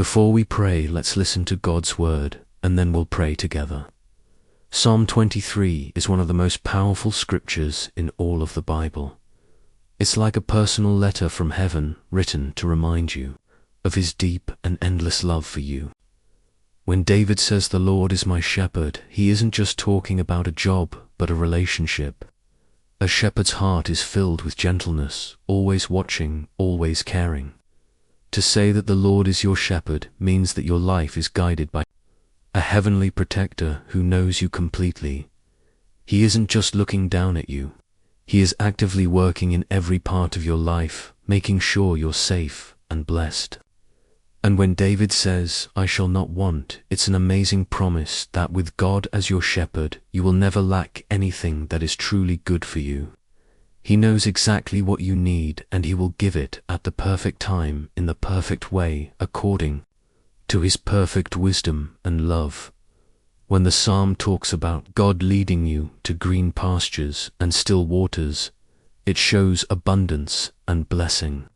Before we pray, let's listen to God's word, and then we'll pray together. Psalm 23 is one of the most powerful scriptures in all of the Bible. It's like a personal letter from heaven written to remind you of His deep and endless love for you. When David says the Lord is my shepherd, he isn't just talking about a job, but a relationship. A shepherd's heart is filled with gentleness, always watching, always caring. To say that the Lord is your shepherd means that your life is guided by a heavenly protector who knows you completely. He isn't just looking down at you. He is actively working in every part of your life, making sure you're safe and blessed. And when David says, I shall not want, it's an amazing promise that with God as your shepherd, you will never lack anything that is truly good for you. He knows exactly what you need, and He will give it at the perfect time, in the perfect way, according to His perfect wisdom and love. When the psalm talks about God leading you to green pastures and still waters, it shows abundance and blessing.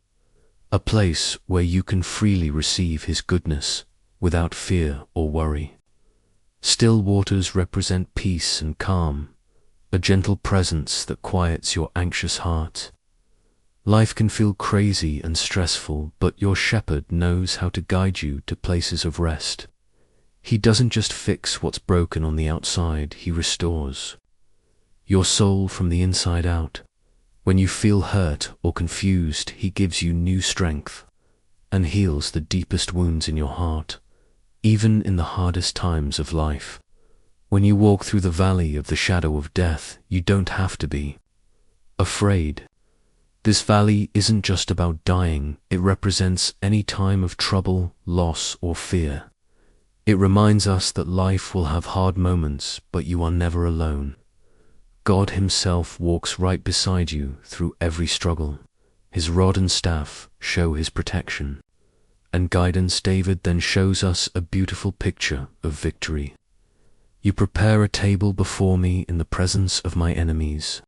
A place where you can freely receive His goodness without fear or worry. Still waters represent peace and calm, a gentle presence that quiets your anxious heart. Life can feel crazy and stressful, but your shepherd knows how to guide you to places of rest. He doesn't just fix what's broken on the outside, He restores your soul from the inside out. When you feel hurt or confused, He gives you new strength and heals the deepest wounds in your heart, even in the hardest times of life. When you walk through the valley of the shadow of death, you don't have to be afraid. This valley isn't just about dying, it represents any time of trouble, loss, or fear. It reminds us that life will have hard moments, but you are never alone. God Himself walks right beside you through every struggle. His rod and staff show His protection and guidance. David then shows us a beautiful picture of victory. You prepare a table before me in the presence of my enemies.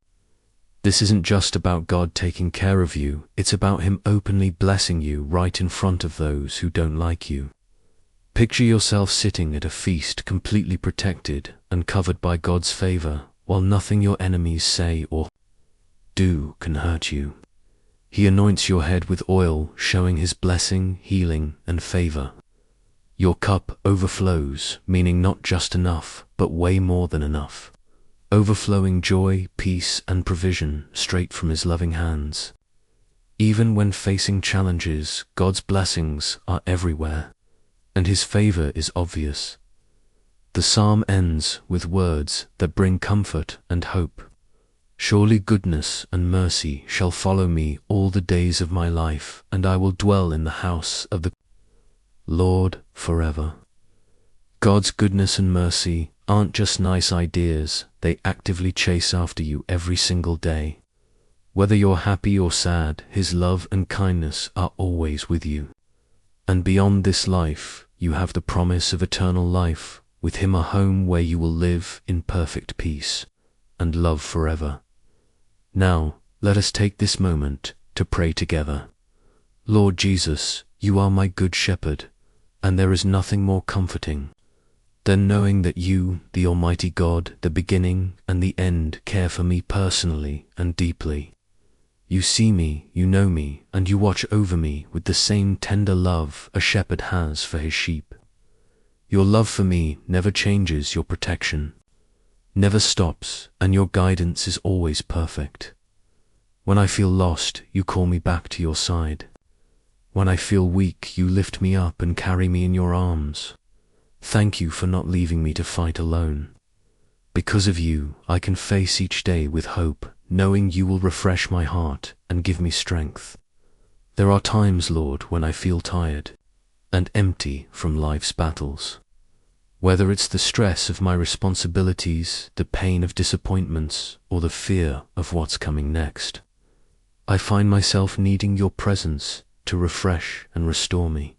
This isn't just about God taking care of you, it's about Him openly blessing you right in front of those who don't like you. Picture yourself sitting at a feast completely protected and covered by God's favor, while nothing your enemies say or do can hurt you. He anoints your head with oil, showing His blessing, healing, and favor. Your cup overflows, meaning not just enough, but way more than enough. Overflowing joy, peace, and provision straight from His loving hands. Even when facing challenges, God's blessings are everywhere, and His favor is obvious. The psalm ends with words that bring comfort and hope. Surely goodness and mercy shall follow me all the days of my life, and I will dwell in the house of the Lord forever. God's goodness and mercy aren't just nice ideas, they actively chase after you every single day. Whether you're happy or sad, His love and kindness are always with you. And beyond this life, you have the promise of eternal life, with Him a home where you will live in perfect peace and love forever. Now, let us take this moment to pray together. Lord Jesus, You are my good shepherd, and there is nothing more comforting than knowing that You, the Almighty God, the beginning and the end, care for me personally and deeply. You see me, You know me, and You watch over me with the same tender love a shepherd has for his sheep. Your love for me never changes, Your protection never stops, and Your guidance is always perfect. When I feel lost, You call me back to Your side. When I feel weak, You lift me up and carry me in Your arms. Thank You for not leaving me to fight alone. Because of You, I can face each day with hope, knowing You will refresh my heart and give me strength. There are times, Lord, when I feel tired and empty from life's battles. Whether it's the stress of my responsibilities, the pain of disappointments, or the fear of what's coming next, I find myself needing Your presence to refresh and restore me.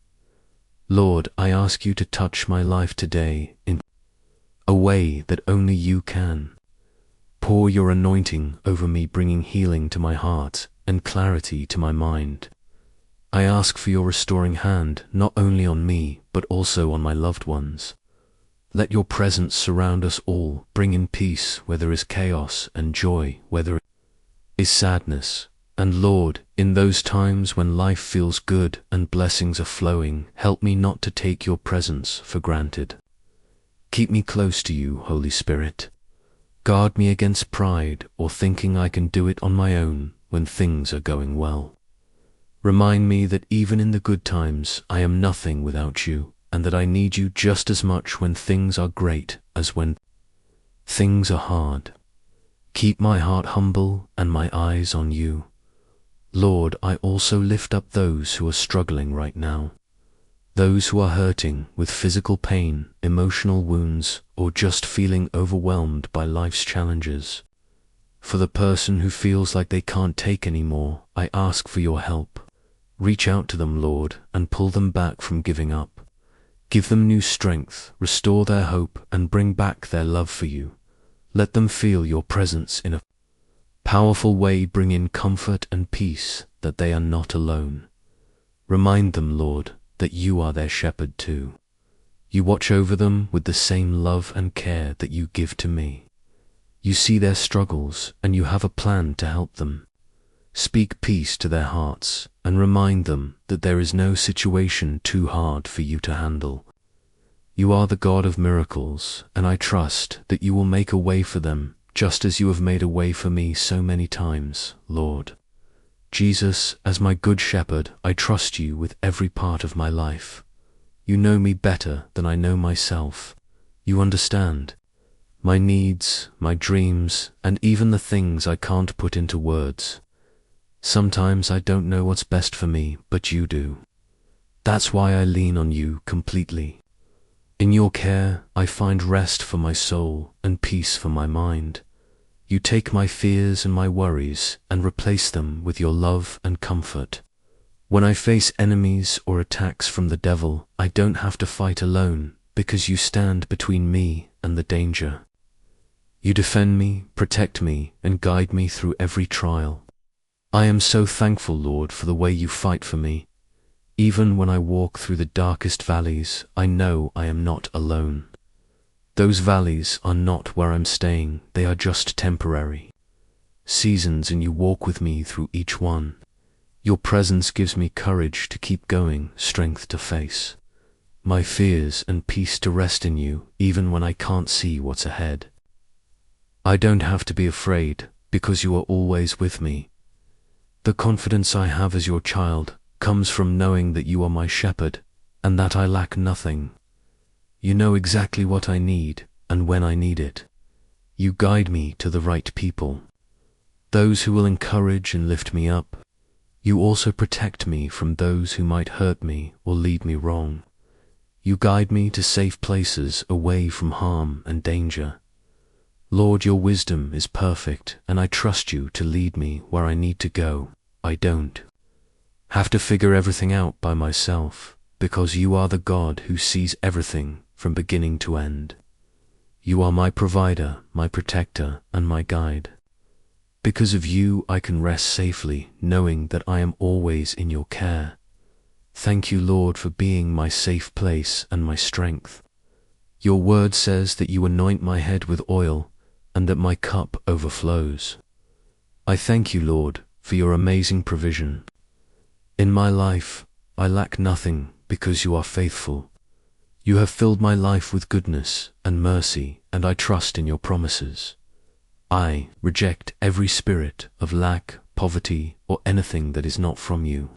Lord, I ask You to touch my life today in a way that only You can. Pour Your anointing over me, bringing healing to my heart and clarity to my mind. I ask for your restoring hand, not only on me, but also on my loved ones. Let your presence surround us all, bring in peace where there is chaos, and joy where there is sadness. And Lord, in those times when life feels good and blessings are flowing, help me not to take your presence for granted. Keep me close to you, Holy Spirit. Guard me against pride or thinking I can do it on my own when things are going well. Remind me that even in the good times, I am nothing without you, and that I need you just as much when things are great as when things are hard. Keep my heart humble and my eyes on you. Lord, I also lift up those who are struggling right now. Those who are hurting with physical pain, emotional wounds, or just feeling overwhelmed by life's challenges. For the person who feels like they can't take any more, I ask for your help. Reach out to them, Lord, and pull them back from giving up. Give them new strength, restore their hope, and bring back their love for you. Let them feel your presence in a powerful way, bring in comfort and peace that they are not alone. Remind them, Lord, that you are their shepherd too. You watch over them with the same love and care that you give to me. You see their struggles and you have a plan to help them. Speak peace to their hearts and remind them that there is no situation too hard for you to handle. You are the God of miracles, and I trust that you will make a way for them, just as you have made a way for me so many times, Lord. Jesus, as my good shepherd, I trust you with every part of my life. You know me better than I know myself. You understand my needs, my dreams, and even the things I can't put into words. Sometimes I don't know what's best for me, but you do. That's why I lean on you completely. In your care, I find rest for my soul and peace for my mind. You take my fears and my worries and replace them with your love and comfort. When I face enemies or attacks from the devil, I don't have to fight alone because you stand between me and the danger. You defend me, protect me, and guide me through every trial. I am so thankful, Lord, for the way you fight for me. Even when I walk through the darkest valleys, I know I am not alone. Those valleys are not where I'm staying, they are just temporary seasons, and you walk with me through each one. Your presence gives me courage to keep going, strength to face my fears, and peace to rest in you, even when I can't see what's ahead. I don't have to be afraid, because you are always with me. The confidence I have as your child comes from knowing that you are my shepherd, and that I lack nothing. You know exactly what I need, and when I need it. You guide me to the right people, those who will encourage and lift me up. You also protect me from those who might hurt me or lead me wrong. You guide me to safe places away from harm and danger. Lord, your wisdom is perfect, and I trust you to lead me where I need to go. I don't have to figure everything out by myself, because you are the God who sees everything from beginning to end. You are my provider, my protector, and my guide. Because of you, I can rest safely, knowing that I am always in your care. Thank you, Lord, for being my safe place and my strength. Your word says that you anoint my head with oil, and that my cup overflows. I thank you, Lord, for your amazing provision. In my life, I lack nothing because you are faithful. You have filled my life with goodness and mercy, and I trust in your promises. I reject every spirit of lack, poverty, or anything that is not from you.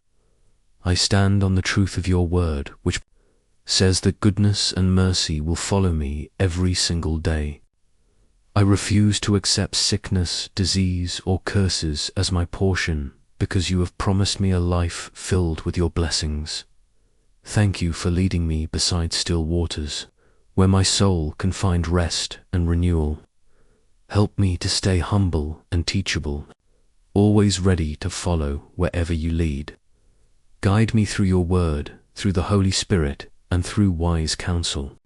I stand on the truth of your word, which says that goodness and mercy will follow me every single day. I refuse to accept sickness, disease, or curses as my portion, because you have promised me a life filled with your blessings. Thank you for leading me beside still waters, where my soul can find rest and renewal. Help me to stay humble and teachable, always ready to follow wherever you lead. Guide me through your word, through the Holy Spirit, and through wise counsel.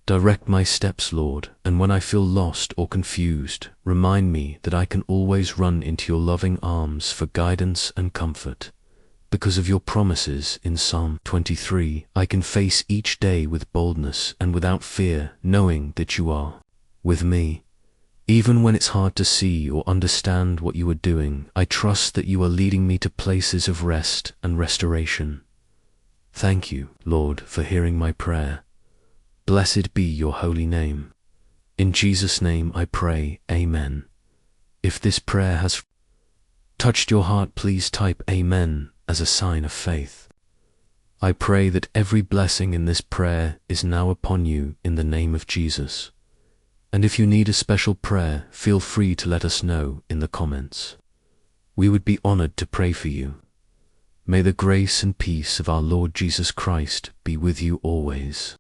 Direct my steps, Lord, and when I feel lost or confused, remind me that I can always run into your loving arms for guidance and comfort. Because of your promises in Psalm 23, I can face each day with boldness and without fear, knowing that you are with me. Even when it's hard to see or understand what you are doing, I trust that you are leading me to places of rest and restoration. Thank you, Lord, for hearing my prayer. Blessed be your holy name. In Jesus' name I pray, Amen. If this prayer has touched your heart, please type Amen as a sign of faith. I pray that every blessing in this prayer is now upon you in the name of Jesus. And if you need a special prayer, feel free to let us know in the comments. We would be honored to pray for you. May the grace and peace of our Lord Jesus Christ be with you always.